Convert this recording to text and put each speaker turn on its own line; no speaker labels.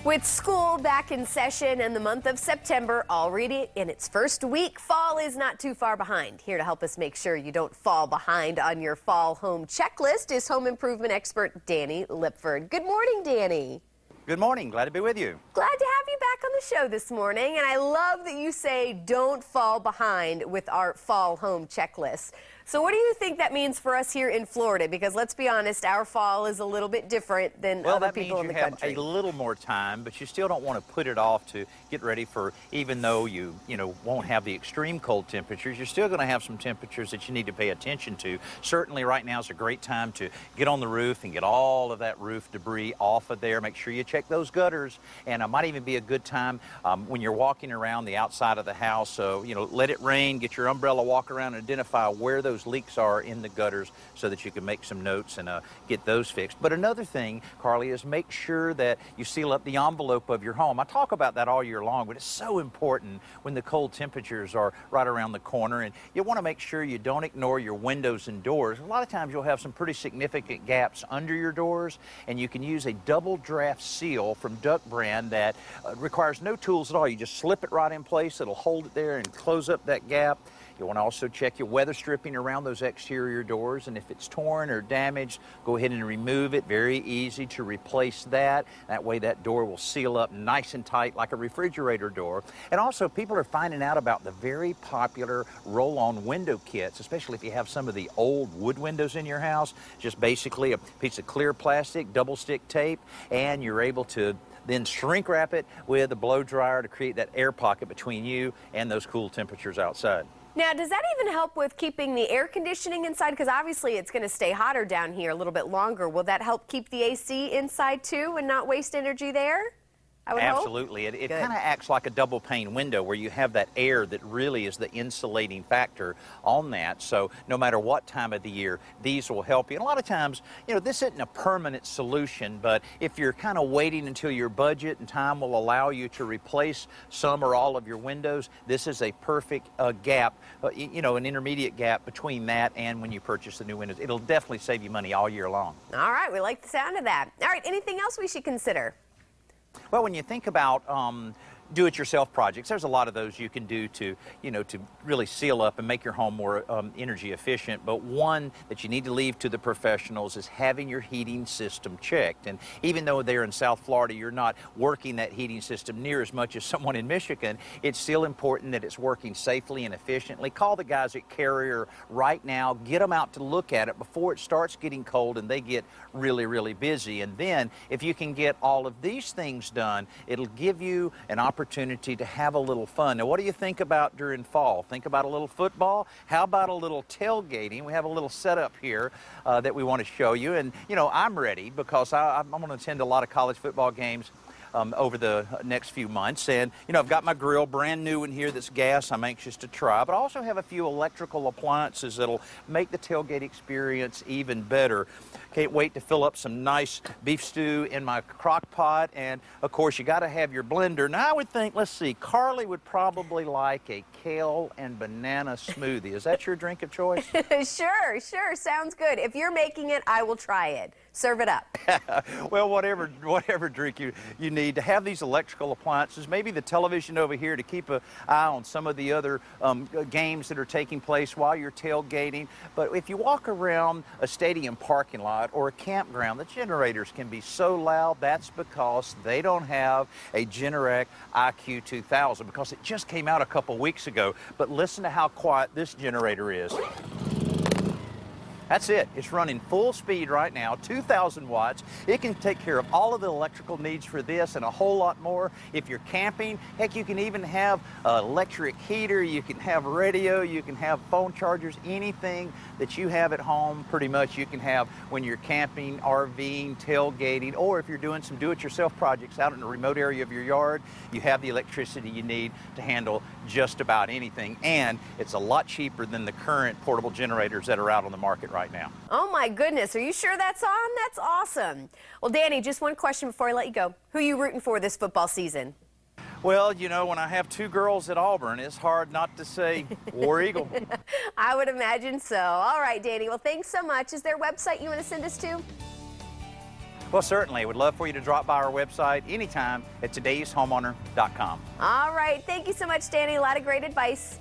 With school back in session and the month of September already in its first week, fall is not too far behind. Here to help us make sure you don't fall behind on your fall home checklist is home improvement expert Danny Lipford. Good morning, Danny.
Good morning. Glad to be with you.
Glad to have you back on the show this morning, and I love that you say don't fall behind with our fall home checklist. So what do you think that means for us here in Florida? Because let's be honest, our fall is a little bit different than other people in the country.
Well, that means you have a little more time, but you still don't want to put it off to get ready for, even though you won't have the extreme cold temperatures, you're still going to have some temperatures that you need to pay attention to. Certainly right now is a great time to get on the roof and get all of that roof debris off of there. Make sure you check those gutters, and it might even be a good time when you're walking around the outside of the house. So, let it rain, get your umbrella, walk around and identify where those leaks are in the gutters so that you can make some notes and get those fixed. But another thing, Carly, is make sure that you seal up the envelope of your home. I talk about that all year long, but it's so important when the cold temperatures are right around the corner, and you want to make sure you don't ignore your windows and doors. A lot of times you'll have some pretty significant gaps under your doors, and you can use a double draft seal from Duck brand that requires no tools at all. You just slip it right in place. It'll hold it there and close up that gap. You want to also check your weather stripping around those exterior doors, and if it's torn or damaged, go ahead and remove it. Very easy to replace that. That way that door will seal up nice and tight like a refrigerator door. And also, people are finding out about the very popular roll-on window kits, especially if you have some of the old wood windows in your house. Just basically a piece of clear plastic, double stick tape, and you're able to then shrink wrap it with a blow dryer to create that air pocket between you and those cool temperatures outside.
Now, does that even help with keeping the air conditioning inside? Because obviously it's going to stay hotter down here a little bit longer. Will that help keep the AC inside too and not waste energy there? I would
Absolutely.
Hope.
It kind of acts like a double pane window where you have that air that really is the insulating factor on that. So no matter what time of the year, these will help you. And a lot of times, this isn't a permanent solution, but if you're kind of waiting until your budget and time will allow you to replace some or all of your windows, this is a perfect gap, an intermediate gap between that and when you purchase the new windows. It'll definitely save you money all year long.
All right, we like the sound of that. All right, anything else we should consider?
Well, when you think about do-it-yourself projects, there's a lot of those you can do to, to really seal up and make your home more energy efficient. But one that you need to leave to the professionals is having your heating system checked. And even though there in South Florida you're not working that heating system near as much as someone in Michigan, it's still important that it's working safely and efficiently. Call the guys at Carrier right now. Get them out to look at it before it starts getting cold and they get really, really busy. And then if you can get all of these things done, it'll give you an opportunity to have a little fun. Now, what do you think about during fall? Think about a little football? How about a little tailgating? We have a little setup here that we want to show you. And, I'm ready because I'm going to attend a lot of college football games over the next few months. And, I've got my grill, brand new in here that's gas, I'm anxious to try. But I also have a few electrical appliances that'll make the tailgate experience even better. Can't wait to fill up some nice beef stew in my crock pot. And, of course, you got to have your blender. Now, I would think, let's see, Carly would probably like a kale and banana smoothie. Is that your drink of choice?
Sure. Sounds good. If you're making it, I will try it. Serve it up.
Well, whatever drink you need to have these electrical appliances, maybe the television over here to keep an eye on some of the other games that are taking place while you're tailgating. But if you walk around a stadium parking lot or a campground, the generators can be so loud. That's because they don't have a Generac IQ 2000 because it just came out a couple weeks ago. But listen to how quiet this generator is. That's it. It's running full speed right now, 2,000 watts. It can take care of all of the electrical needs for this and a whole lot more. If you're camping, heck, you can even have an electric heater, you can have radio, you can have phone chargers, anything that you have at home, pretty much you can have when you're camping, RVing, tailgating, or if you're doing some do-it-yourself projects out in a remote area of your yard, you have the electricity you need to handle just about anything. And it's a lot cheaper than the current portable generators that are out on the market right now.
Oh my goodness, are you sure that's on? That's awesome. Well, Danny, just one question before I let you go. Who are you rooting for this football season?
Well, when I have two girls at Auburn, it's hard not to say War Eagle.
I would imagine so. All right, Danny, well, thanks so much. Is there a website you want to send us to?
Well, certainly. We'd love for you to drop by our website anytime at todayshomeowner.com.
All right. Thank you so much, Danny. A lot of great advice.